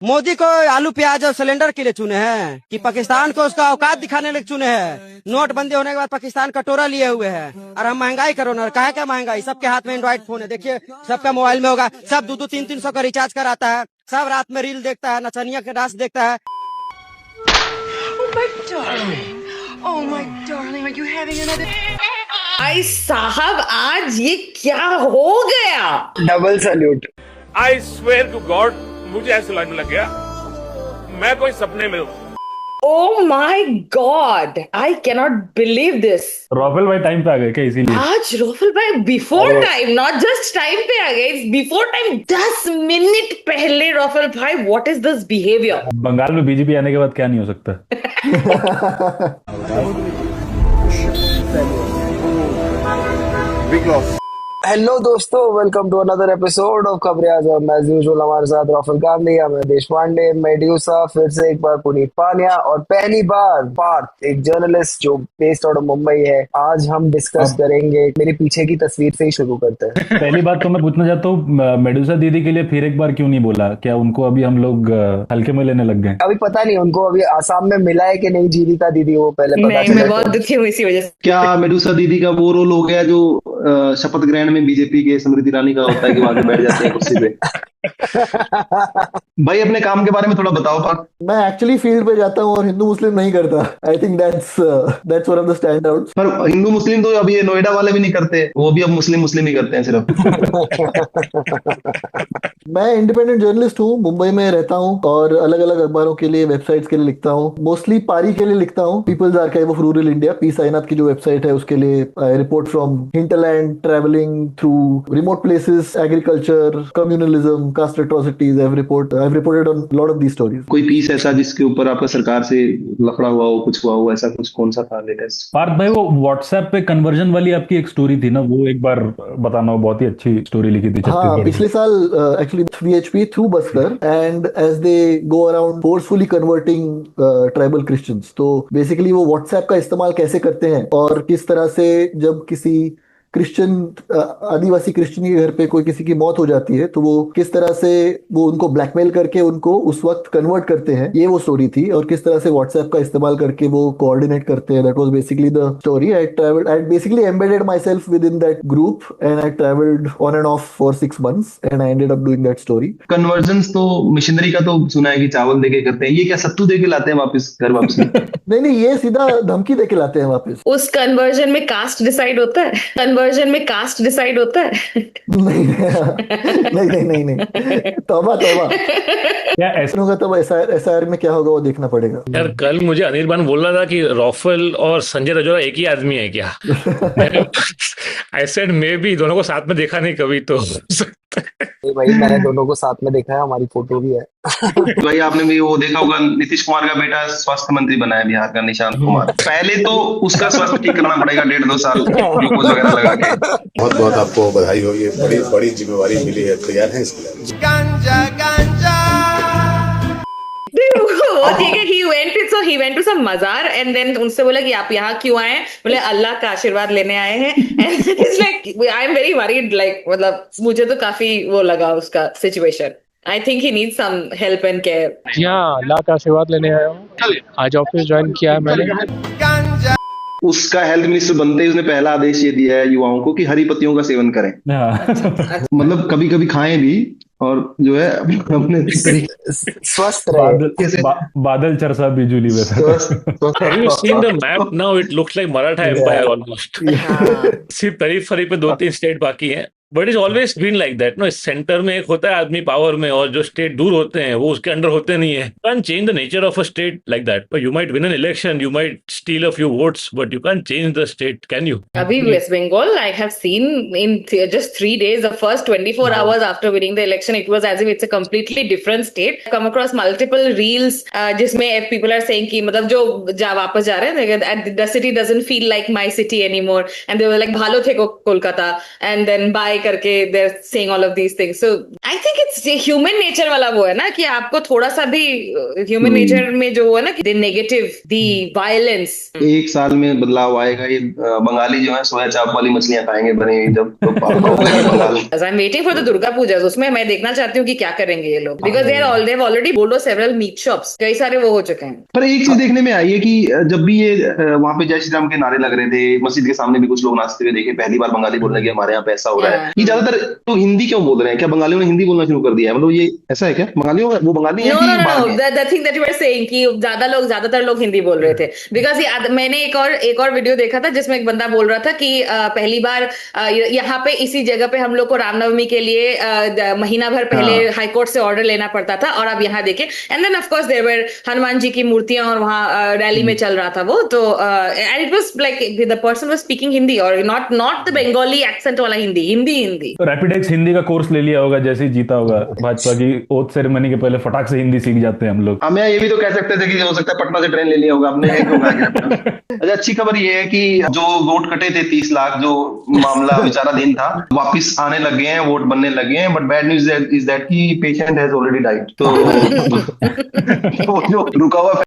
मोदी को आलू प्याज और सिलेंडर के लिए चुने हैं कि पाकिस्तान को उसका औकात दिखाने लिए चुने हैं। नोटबंदी होने के बाद पाकिस्तान कटोरा लिए हुए हैं और हम महंगाई करो ना, कहा क्या महंगाई, सबके हाथ में एंड्रॉइड फोन है, देखिए सबका मोबाइल में होगा, सब 200-300 का रिचार्ज कराता है, सब रात में रील देखता है, नचनिया के डांस देखता है। Oh my darling, are you having another? भाई साहब आज ये क्या हो गया? Double salute. I swear to God, मुझे ऐसा लगने लग गया मैं कोई सपने में हूँ। Oh my God, I cannot believe this. रॉफेल भाई टाइम पे आ गए क्या इसीलिए? आज रोफल भाई before time, not just time पे आ गए, इट्स बिफोर टाइम। 10 मिनट पहले रोफल भाई, what is this behaviour? Bengal में बीजेपी आने के बाद क्या नहीं हो सकता? Big loss. हेलो दोस्तों, welcome to another episode of खबरें आजम। एज यूजुअल हमारे साथ राहुल गांधी, अमर देशपांडे, मेड्यूसा, फिर से एक बार पुनीत पानिया और पहली बार पार्थ, एक जर्नलिस्ट जो बेस्ड आउट ऑफ मुंबई है। आज हम डिस्कस करेंगे, मेरे पीछे की तस्वीर से ही शुरू करते हैं। पहली बात तो मैं पूछना चाहता हूँ, मेडुसा दीदी के लिए फिर एक बार क्यों नहीं बोला? क्या उनको अभी हम लोग हल्के में लेने लग गए? अभी पता नहीं उनको अभी आसाम में मिला है कि नहीं जीविका दीदी, वो पहले पता नहीं, मैं बहुत दुखी हूँ इसी वजह से। क्या मेडुसा दीदी का वो रोल हो गया जो शपथ ग्रहण में बीजेपी के स्मृति ईरानी का होता है कि वहां बैठ जाते हैं कुर्सी पे? भाई अपने काम के बारे में थोड़ा बताओ पार्थ। मैं एक्चुअली फील्ड पे जाता हूँ और हिंदू मुस्लिम नहीं करता। I think that's one of the stand outs. पर हिंदू मुस्लिम तो अभी ये नोएडा वाले भी नहीं करते, वो भी अब मुस्लिम ही करते हैं सिर्फ। मैं इंडिपेंडेंट जर्नलिस्ट हूँ, मुंबई में रहता हूँ और अलग अलग अखबारों के लिए, वेबसाइट्स के लिए लिखता हूँ। मोस्टली पारी के लिए लिखता हूँ, People's Archive of Rural India, P Sainath की जो वेबसाइट है उसके लिए। I report from hinterland, travelling through remote places, agriculture, communalism, caste atrocities. I've reported on a lot of these stories. कोई पीस ऐसा जिसके ऊपर आपका सरकार से लफड़ा हुआ हो, कुछ हुआ हो, ऐसा कुछ कौन सा था लेटेस्ट? पार्थ भाई वो व्हाट्सएप पे कन्वर्जन वाली आपकी एक स्टोरी थी ना, वो एक बार बताना, वो बहुत ही अच्छी स्टोरी लिखी थी। हाँ, पिछले साल actually VHP through Bastar, and as they go around forcefully converting tribal Christians, तो बेसिकली वो व्हाट्सएप का इस्तेमाल कैसे करते हैं और किस तरह से जब किसी क्रिश्चियन, आदिवासी क्रिश्चियन के घर पे कोई किसी की मौत हो जाती है तो वो किस तरह से वो उनको ब्लैकमेल करके उनको उस वक्त कन्वर्ट करते हैं, ये वो स्टोरी थी। और किस तरह से व्हाट्सएप का इस्तेमाल करके वो कोऑर्डिनेट करते हैं, that was basically the story. I basically embedded my self with in that group and I travelled on end of for 6 months and I ended up doing that story. Conversion तो missionary का तो सुना है कि चावल देके करते हैं, ये क्या सत्तू देके लाते हैं वापस घर वापस? नहीं, ये सीधा धमकी देके लाते हैं वापस। उस कन्वर्जन में कास्ट डिसाइड होता है? कन्वर्जन में कास्ट डिसाइड होता है? नहीं। तौबा। क्या ऐसा होगा तब SIR में क्या होगा वो देखना पड़ेगा। यार कल मुझे अनिर्बान बोल रहा था कि रॉफल और संजय रजौरा एक ही आदमी है क्या? आई सेड मे बी, दोनों को साथ में देखा नहीं कभी तो। भाई मैंने दोनों को साथ में देखा है, हमारी फोटो भी है। भाई आपने भी वो देखा होगा, नीतीश कुमार का बेटा स्वास्थ्य मंत्री बना है बिहार का, निशांत कुमार। पहले तो उसका स्वास्थ्य ठीक करना पड़ेगा, 1.5-2 साल ग्लूकोज वगैरह लगा के। बहुत बहुत आपको बधाई हो, ये बड़ी बड़ी जिम्मेवारी मिली है, तैयार है इसके लिए? ठीक है, he went to some मजार and then उनसे बोला कि आप यहाँ क्यों आए? बोले अल्लाह का आशीर्वाद लेने आए हैं। And it's like I am very worried, like मतलब मुझे तो काफी वो लगा उसका situation. I think he needs some help and care. हाँ, अल्लाह का आशीर्वाद लेने आया हूँ। आज ऑफिस ज्वाइन किया है मैंने। उसका हेल्थ मिनिस्टर बनते ही उसने पहला आदेश ये दिया है युवाओं को कि हरी पत्तियों का सेवन करें। मतलब कभी कभी खाएं भी, और जो है अपने स्वस्थ रहे। बादल चरसा बिजुली वैसा। Have you seen the map now? It looks like Maratha Empire almost. सिर्फ पेरिफेरी पे 2-3 स्टेट बाकी हैं। But is always been like that no, centre में एक होता है आदमी पावर में, और जो स्टेट दूर होते हैं वो उसके अंडर होते नहीं है। You can't change the nature of a state like that. But you might win an election, you might steal a few votes, but you can't change the state, can you? अभी West Bengal, I have seen in just 3 days, the first 24 hours after winning the election, it was as if it's a completely different state. Come across multiple reels जिसमें people are saying कि मतलब जो वापस जा रहे हैं, the city doesn't feel like my city anymore, and they were like भालो थे कोलकाता, and then buy करके they are saying all of these things. So I think it's human nature वाला वो है ना कि आपको थोड़ा सा भी ह्यूमन नेचर में जो है ना कि द नेगेटिव, द वायलेंस. एक साल में बदलाव आएगा. ये बंगाली जो है सोया चाप वाली मछलियां खाएंगे बने जब तो Bengal. I am waiting for the Durga Puja. उसमें मैं देखना चाहती हूँ कि क्या करेंगे ये लोग, बिकॉज दे हैव ऑलरेडी बोलो सेवरल मीट शॉप्स, कई सारे वो हो चुके हैं. पर एक चीज देखने में आई है कि जब भी ये वहां पे जय श्री राम के नारे लग रहे थे, मस्जिद के सामने भी कुछ लोग नाचते हुए देखे. पहली बार बंगाली बोलने की हमारे यहाँ पे ऐसा हो रहा है. ये ज्यादातर तो हिंदी क्यों बोल रहे हैं? क्या बंगालियों ने हिंदी बोलना शुरू कर दिया है? मतलब ये ऐसा है क्या? बंगालियों वो बंगाली है नो कि नो बाहर नो, के? The thing that you are saying कि ज्यादातर लोग हिंदी बोल रहे थे. बिकॉज मैंने एक और वीडियो देखा था जिसमें एक बंदा बोल रहा था कि पहली बार यहाँ पे इसी जगह पे हम लोग को रामनवमी के लिए महीना भर पहले हाईकोर्ट से ऑर्डर लेना पड़ता था, और अब यहाँ देखे. And then of course there were Hanuman ji की मूर्तियां, और वहाँ रैली में चल रहा था वो. तो and it was like the person was speaking Hindi, और नॉट द बंगाली एक्सेंट वाला हिंदी. रैपिडेक्स हिंदी का कोर्स ले लिया होगा जैसे ही जीता होगा भाजपा की ओथ सेरेमनी के पहले, फटाक से हिंदी सीख जाते हैं हम लोग. हम ये भी तो कह सकते थे कि हो सकता है पटना से ट्रेन ले लिया होगा आपने. अच्छा, अच्छी खबर ये है कि जो वोट कटे थे 30 लाख, जो मामला विचाराधीन था, वापिस आने लगे हैं, वोट बनने लगे हैं. But bad news is that कि पेशेंट हैज ऑलरेडी डाइड. तो जो रुका हुआ